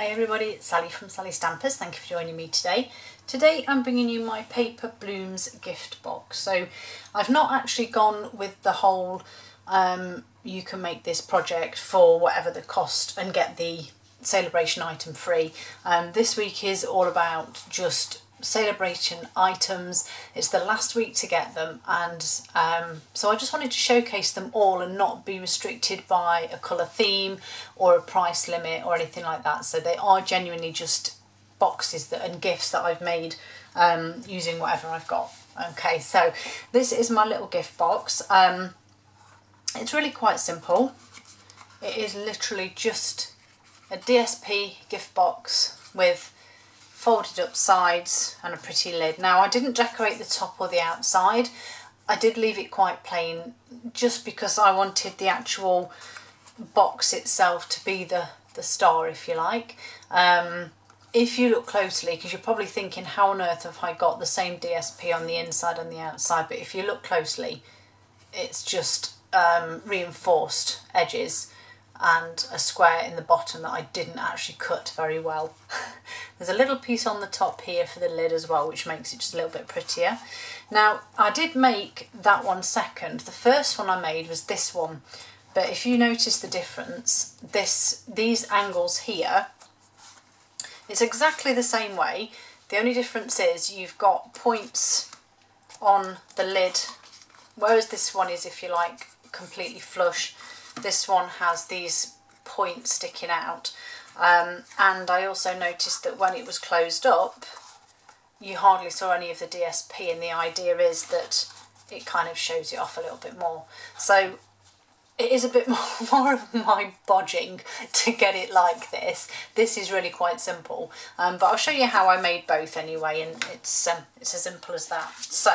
Hi everybody, it's Sally from Sally Stampers. Thank you for joining me today. Today I'm bringing you my Paper Blooms gift box. So I've not actually gone with the whole you can make this project for whatever the cost and get the sale-a-bration item free. This week is all about just sale-a-bration items. It's the last week to get them, and so I just wanted to showcase them all and not be restricted by a colour theme or a price limit or anything like that. So they are genuinely just boxes and gifts that I've made using whatever I've got. Okay, so this is my little gift box. It's really quite simple. It is literally just a DSP gift box with folded up sides and a pretty lid. Now I didn't decorate the top or the outside. I did leave it quite plain just because I wanted the actual box itself to be the star, if you like. If you look closely, because you're probably thinking, how on earth have I got the same DSP on the inside and the outside? But if you look closely, it's just reinforced edges and a square in the bottom that I didn't actually cut very well. There's a little piece on the top here for the lid as well, which makes it just a little bit prettier. Now, I did make that one second. The first one I made was this one, but if you notice the difference, these angles here, it's exactly the same way. The only difference is you've got points on the lid, whereas this one is, if you like, completely flush. This one has these points sticking out, and I also noticed that when it was closed up you hardly saw any of the DSP, and the idea is that it kind of shows it off a little bit more. So it is a bit more of my bodging to get it like this. This is really quite simple, but I'll show you how I made both anyway, and it's as simple as that. So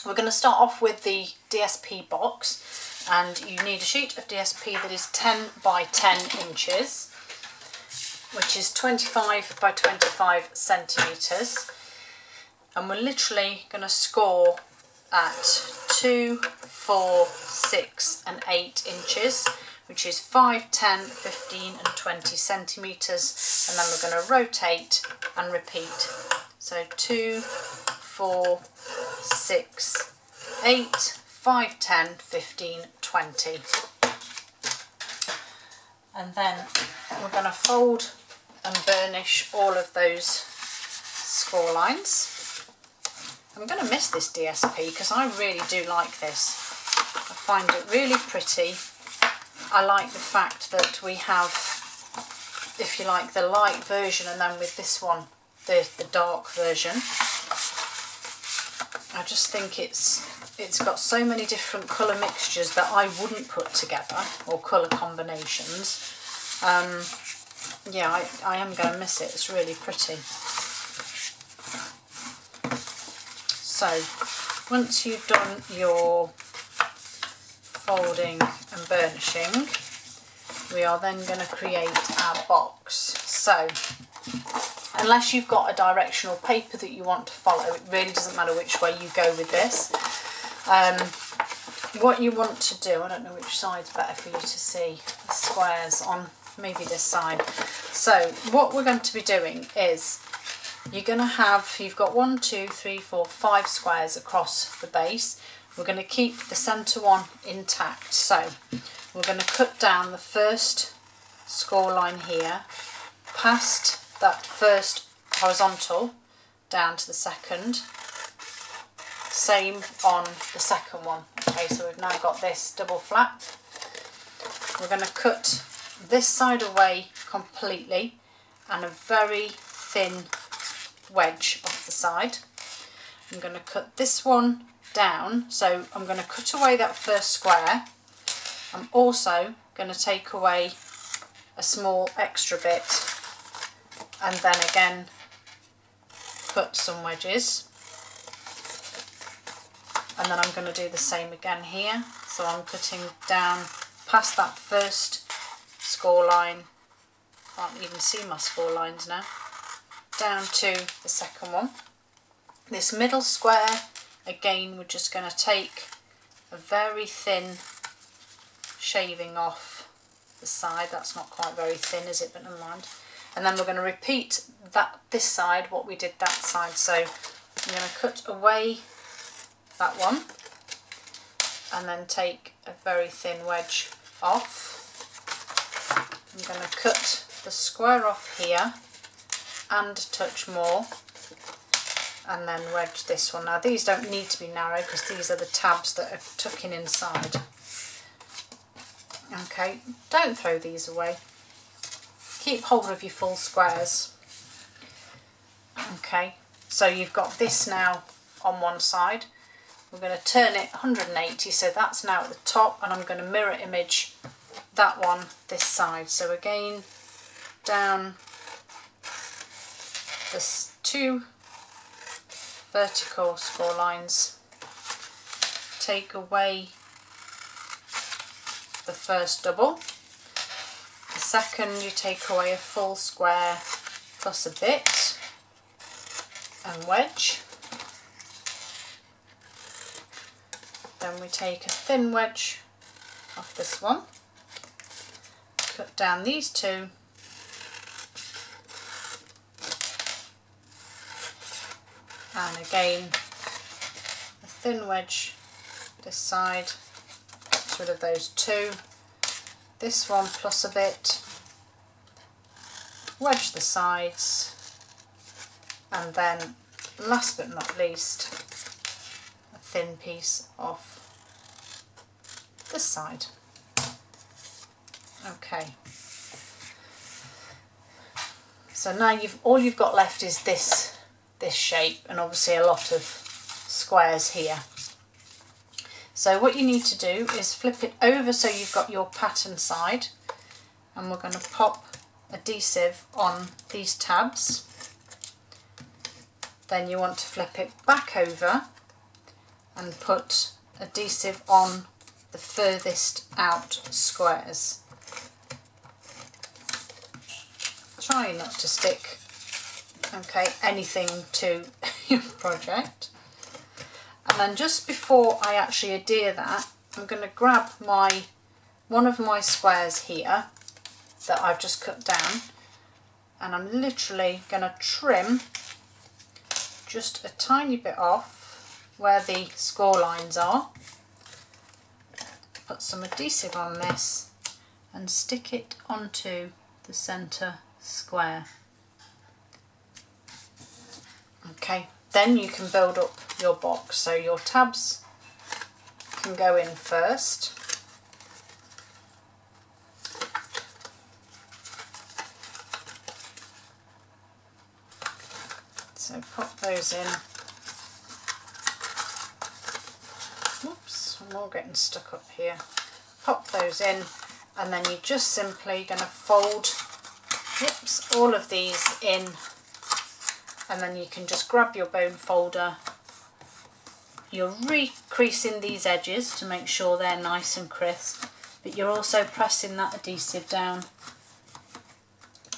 we're going to start off with the DSP box. And you need a sheet of DSP that is 10 by 10 inches, which is 25 by 25 centimetres. And we're literally going to score at 2, 4, 6 and 8 inches, which is 5, 10, 15 and 20 centimetres. And then we're going to rotate and repeat. So 2, 4, 6, 8, 5, 10, 15, 20. And then we're going to fold and burnish all of those score lines. I'm going to miss this DSP because I really do like this. I find it really pretty. I like the fact that we have, if you like, the light version, and then with this one, the dark version. I just think it's got so many different colour mixtures that I wouldn't put together, or colour combinations. Yeah, I am going to miss it. It's really pretty. So once you've done your folding and burnishing, we are then going to create our box. So unless you've got a directional paper that you want to follow, it really doesn't matter which way you go with this. What you want to do, I don't know which side's better for you to see the squares on, maybe this side. So what we're going to be doing is you're going to have, you've got 1, 2, 3, 4, 5 squares across the base. We're going to keep the centre one intact. So we're going to cut down the first score line here, past that first horizontal down to the second. Same on the second one. Okay, so we've now got this double flap. We're going to cut this side away completely and a very thin wedge off the side. I'm going to cut this one down, so I'm going to cut away that first square. I'm also going to take away a small extra bit and then again cut some wedges. And then I'm going to do the same again here. So I'm cutting down past that first score line. Can't even see my score lines now. Down to the second one. This middle square, again, we're just going to take a very thin shaving off the side. That's not quite very thin, is it? But never mind. and then we're going to repeat this side what we did that side. So I'm going to cut away that one and then take a very thin wedge off. I'm going to cut the square off here and a touch more, and then wedge this one. Now these don't need to be narrow because these are the tabs that are tucking inside. Okay, don't throw these away. Keep hold of your full squares. Okay, so you've got this now on one side. We're going to turn it 180, so that's now at the top, and I'm going to mirror image that one this side. So again, down the 2 vertical score lines, take away the first double, the second you take away a full square plus a bit and wedge, then we take a thin wedge off this one, cut down these two, and again a thin wedge this side, get rid of those two, this one plus a bit, wedge the sides, and then last but not least a thin piece off this side. Okay, so now all you've got left is this shape, and obviously a lot of squares here. So what you need to do is flip it over so you've got your pattern side, and we're going to pop adhesive on these tabs. Then you want to flip it back over and put adhesive on the furthest out squares. Try not to stick anything to your project. And then just before I actually adhere that, I'm going to grab one of my squares here that I've just cut down, and I'm literally going to trim just a tiny bit off where the score lines are, put some adhesive on this and stick it onto the centre square. Okay, then you can build up your box. So your tabs can go in first. So pop those in. Whoops, I'm all getting stuck up here. Pop those in, and then you're just simply going to fold all of these in, and then you can just grab your bone folder. You're re-creasing these edges to make sure they're nice and crisp, but you're also pressing that adhesive down,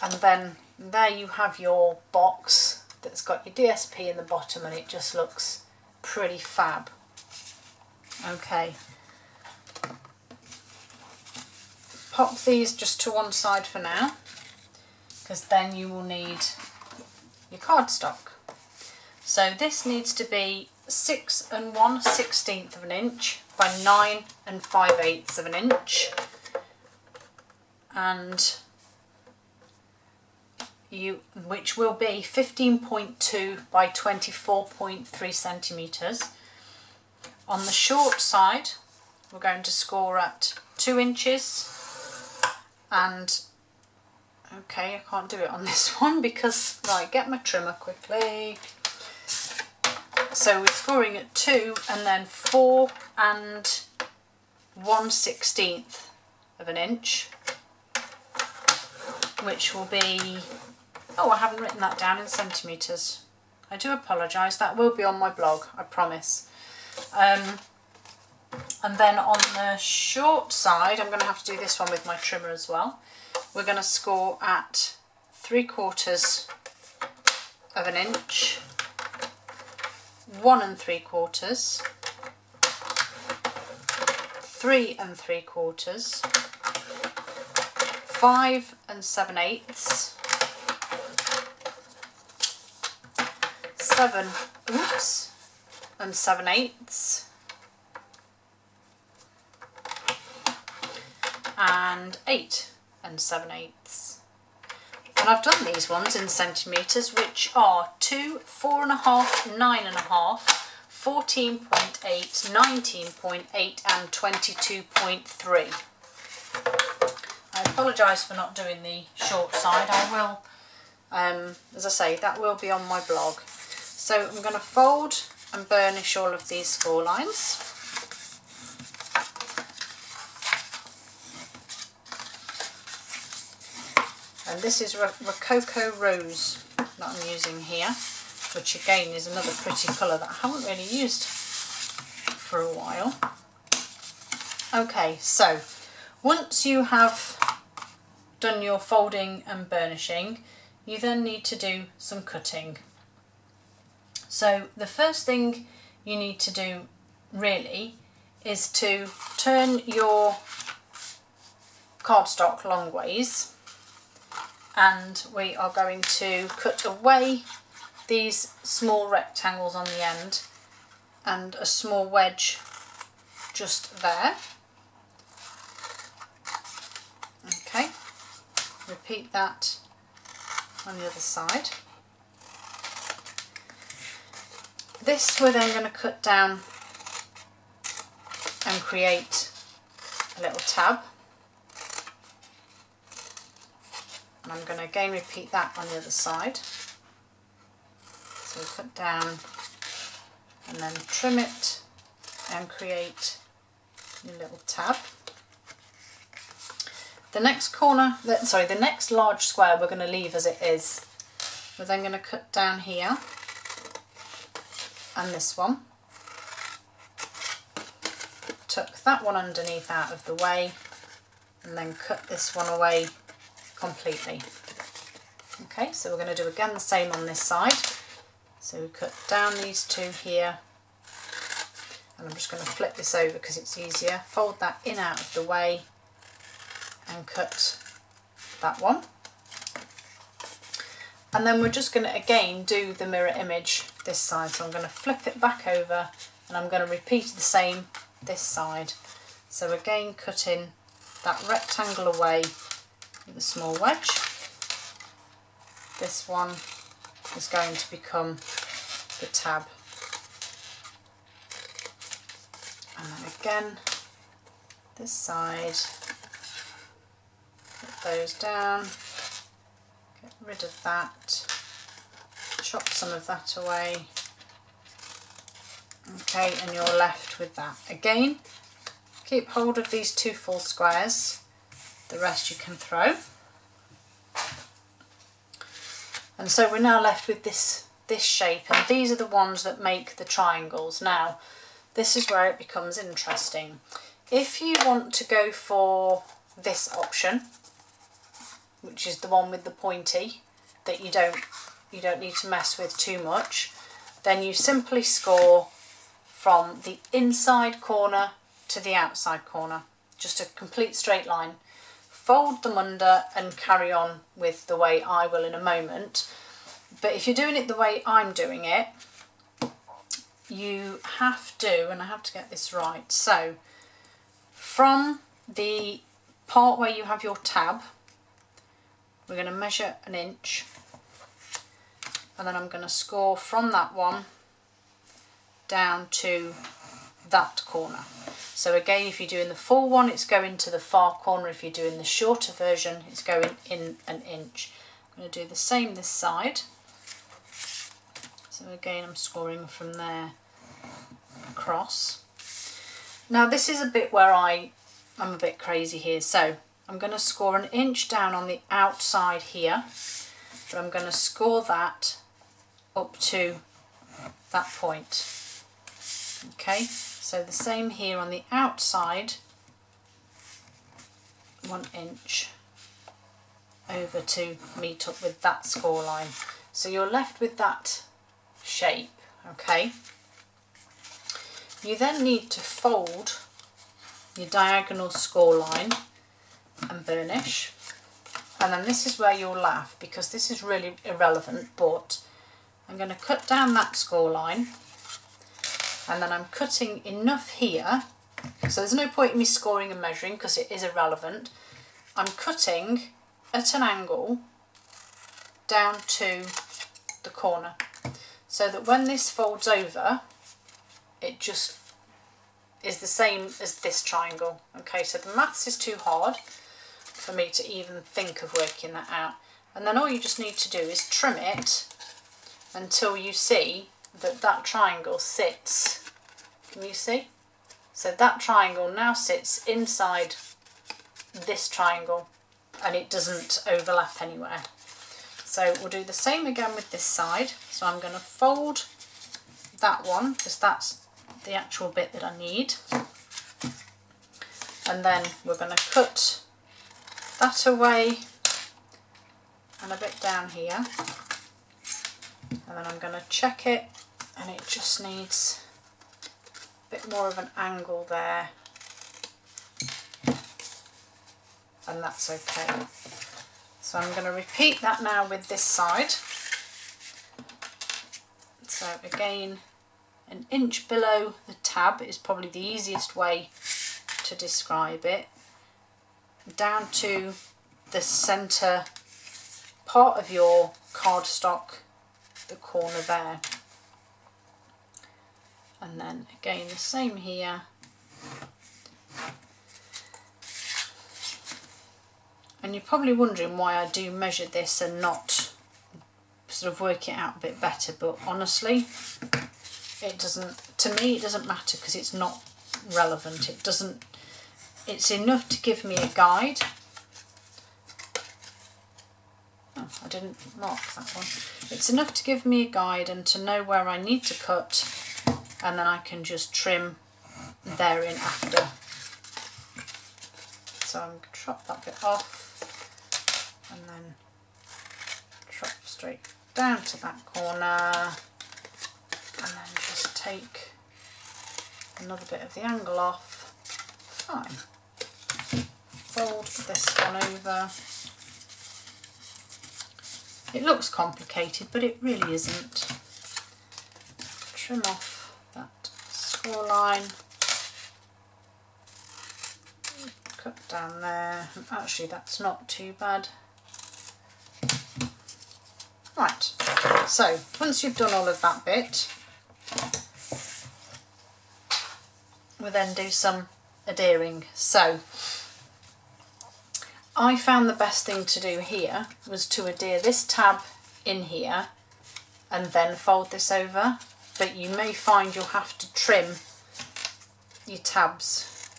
and then there you have your box that's got your DSP in the bottom, and it just looks pretty fab. Okay, pop these just to one side for now, because then you will need your cardstock. So this needs to be 6 1/16 of an inch by 9 5/8 of an inch, and which will be 15.2 by 24.3 centimetres. On the short side we're going to score at 2 inches, and okay, I can't do it on this one because, right, get my trimmer quickly. So we're scoring at 2 and then 4 1/16 of an inch, which will be, oh, I haven't written that down in centimetres. I do apologise, that will be on my blog, I promise. And then on the short side, I'm going to have to do this one with my trimmer as well. We're going to score at 3/4 of an inch, 1 3/4, 3 3/4, 5 7/8, 7 and 7/8 and 8 and 7/8. And I've done these ones in centimetres, which are 2, 4.5, 9.5, 14.8, 19.8 and 22.3. I apologise for not doing the short side. I will, as I say, that will be on my blog. So I'm going to fold and burnish all of these score lines. And this is Rococo Rose that I'm using here, which again is another pretty colour that I haven't really used for a while. Okay, so once you have done your folding and burnishing, you then need to do some cutting. So the first thing you need to do really is to turn your cardstock long ways, and we are going to cut away these small rectangles on the end and a small wedge just there. Okay, repeat that on the other side. This we're then going to cut down and create a little tab. And I'm going to again repeat that on the other side. So cut down and then trim it and create a little tab. The next corner, the next large square we're going to leave as it is. We're then going to cut down here and this one. Tuck that one underneath out of the way and then cut this one away completely. Okay, so we're going to do again the same on this side. So we cut down these two here, and I'm just going to flip this over because it's easier. Fold that in out of the way and cut that one. And then we're just going to again do the mirror image this side. So I'm going to flip it back over and I'm going to repeat the same this side. So again cutting that rectangle away with a small wedge. This one is going to become the tab. And then again, this side, put those down, get rid of that, chop some of that away. Okay, and you're left with that. Again, keep hold of these two full squares. The rest you can throw. And so we're now left with this shape, and these are the ones that make the triangles. Now, this is where it becomes interesting. If you want to go for this option, which is the one with the pointy, that you don't need to mess with too much, then you simply score from the inside corner to the outside corner, just a complete straight line. Fold them under and carry on with the way I will in a moment. But if you're doing it the way I'm doing it, you have to, and I have to get this right, so from the part where you have your tab, we're going to measure 1 inch, and then I'm going to score from that one down to that corner. So again, if you're doing the full one, it's going to the far corner. If you're doing the shorter version, it's going in 1 inch. I'm going to do the same this side. So again, I'm scoring from there across. Now this is a bit where I'm a bit crazy here. So I'm going to score 1 inch down on the outside here, but I'm going to score that up to that point. Okay, so the same here on the outside, 1 inch over to meet up with that score line. So you're left with that shape, okay? You then need to fold your diagonal score line and burnish. And then this is where you'll laugh, because this is really irrelevant, but I'm going to cut down that score line, and then I'm cutting enough here, so there's no point in me scoring and measuring because it is irrelevant. I'm cutting at an angle down to the corner, so that when this folds over, it just is the same as this triangle. Okay, so the maths is too hard for me to even think of working that out. And then all you just need to do is trim it until you see that that triangle sits. Can you see? So that triangle now sits inside this triangle and it doesn't overlap anywhere. So we'll do the same again with this side. So I'm going to fold that one because that's the actual bit that I need. And then we're going to cut that away and a bit down here. And then I'm going to check it, and it just needs a bit more of an angle there. And that's okay. So I'm going to repeat that now with this side. So again, an inch below the tab is probably the easiest way to describe it. Down to the centre part of your cardstock, the corner there. And then again the same here. And you're probably wondering why I do measure this and not sort of work it out a bit better, but honestly it doesn't, to me it doesn't matter because it's not relevant. It's enough to give me a guide. Oh, I didn't mark that one. It's enough to give me a guide and to know where I need to cut, and then I can just trim therein after. So I'm going to chop that bit off and then chop straight down to that corner, and then just take another bit of the angle off. Fine. Fold this one over. It looks complicated, but it really isn't. Trim off that score line. Cut down there. Actually, that's not too bad. Right, so once you've done all of that bit, we'll then do some adhering. So I found the best thing to do here was to adhere this tab in here and then fold this over, but you may find you'll have to trim your tabs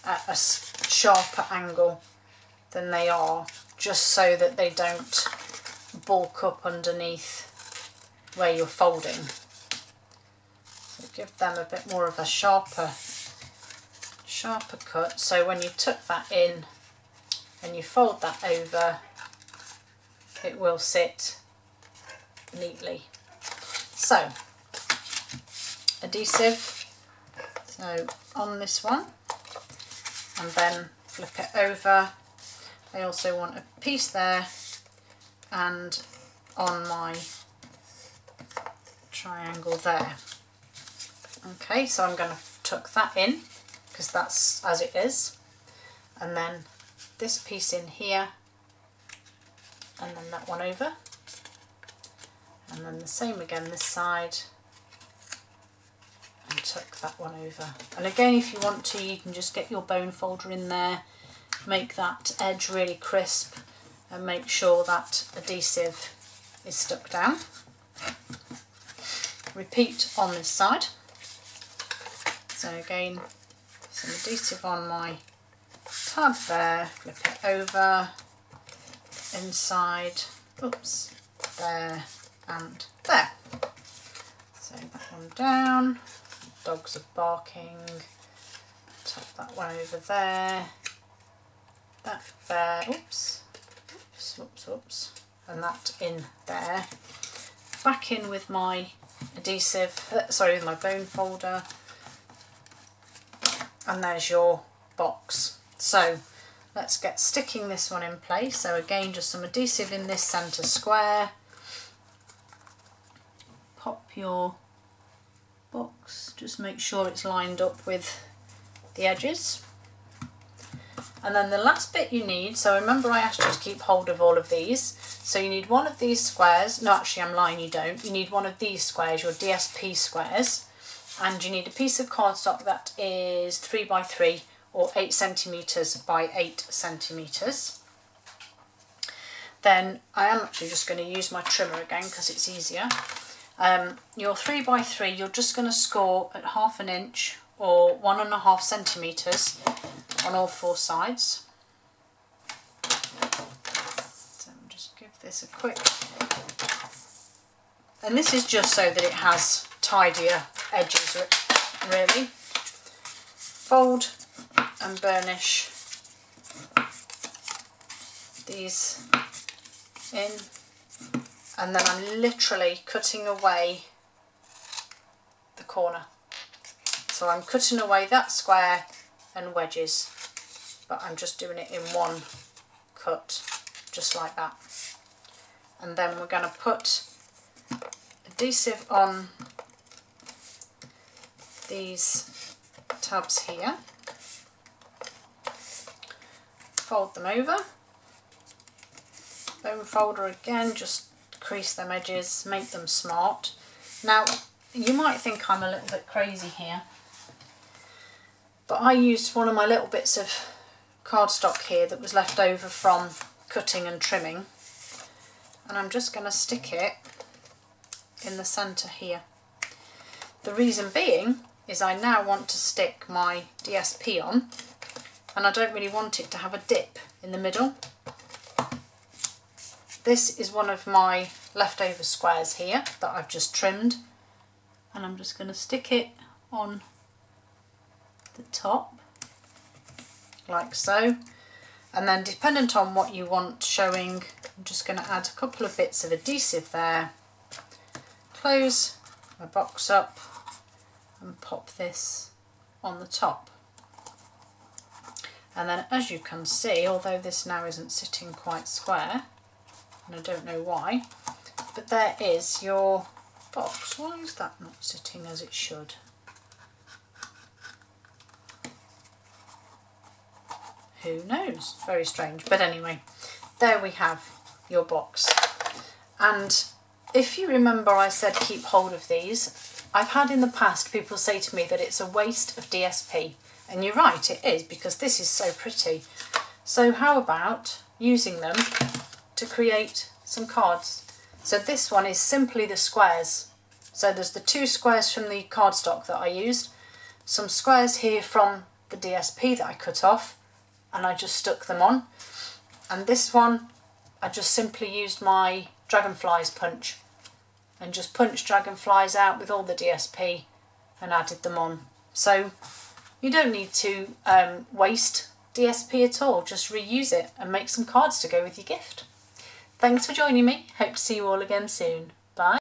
at a sharper angle than they are, just so that they don't bulk up underneath where you're folding. So give them a bit more of a sharper cut, so when you tuck that in and you fold that over, it will sit neatly. So adhesive, so on this one, and then flip it over. I also want a piece there and on my triangle there. Okay, so I'm going to tuck that in because that's as it is, and then this piece in here, and then that one over, and then the same again this side, and tuck that one over. And again, if you want to, you can just get your bone folder in there, make that edge really crisp, and make sure that adhesive is stuck down. Repeat on this side. So again, some adhesive on my tab there, flip it over, inside, oops, there and there. So that one down, dogs are barking, tuck that one over there, that there, oops, whoops, and that in there. Back in with my adhesive, with my bone folder, and there's your box. So let's get sticking this one in place. So again, just some adhesive in this centre square, your box. Just make sure it's lined up with the edges. And then the last bit you need, so remember I asked you to keep hold of all of these, so you need one of these squares. No, actually I'm lying, you don't. You need one of these squares, your DSP squares, and you need a piece of cardstock that is 3 by 3 or 8 centimetres by 8 centimetres. Then I am actually just going to use my trimmer again because it's easier. Your 3 by 3 you're just going to score at 1/2 inch or 1.5 centimetres on all 4 sides. So I'll just give this a quick, and this is just so that it has tidier edges really. Fold and burnish these in, and then I'm literally cutting away the corner. So I'm cutting away that square and wedges, but I'm just doing it in one cut, just like that. And then we're going to put adhesive on these tabs here, fold them over, bone folder again, just crease them edges, make them smart. Now you might think I'm a little bit crazy here, but I used one of my little bits of cardstock here that was left over from cutting and trimming, and I'm just going to stick it in the centre here. The reason being is I now want to stick my DSP on, and I don't really want it to have a dip in the middle. This is one of my leftover squares here that I've just trimmed, and I'm just going to stick it on the top like so, and then dependent on what you want showing, I'm just going to add a couple of bits of adhesive there, close my box up and pop this on the top. And then as you can see, although this now isn't sitting quite square, and I don't know why, but there is your box. Why is that not sitting as it should? Who knows? Very strange. But anyway, there we have your box. And if you remember I said keep hold of these, I've had in the past people say to me that it's a waste of DSP. And you're right, it is, because this is so pretty. So how about using them to create some cards? So this one is simply the squares. So there's the 2 squares from the cardstock that I used, some squares here from the DSP that I cut off, and I just stuck them on. And this one, I just simply used my dragonflies punch and just punched dragonflies out with all the DSP and added them on. So you don't need to waste DSP at all, just reuse it and make some cards to go with your gift. Thanks for joining me, hope to see you all again soon.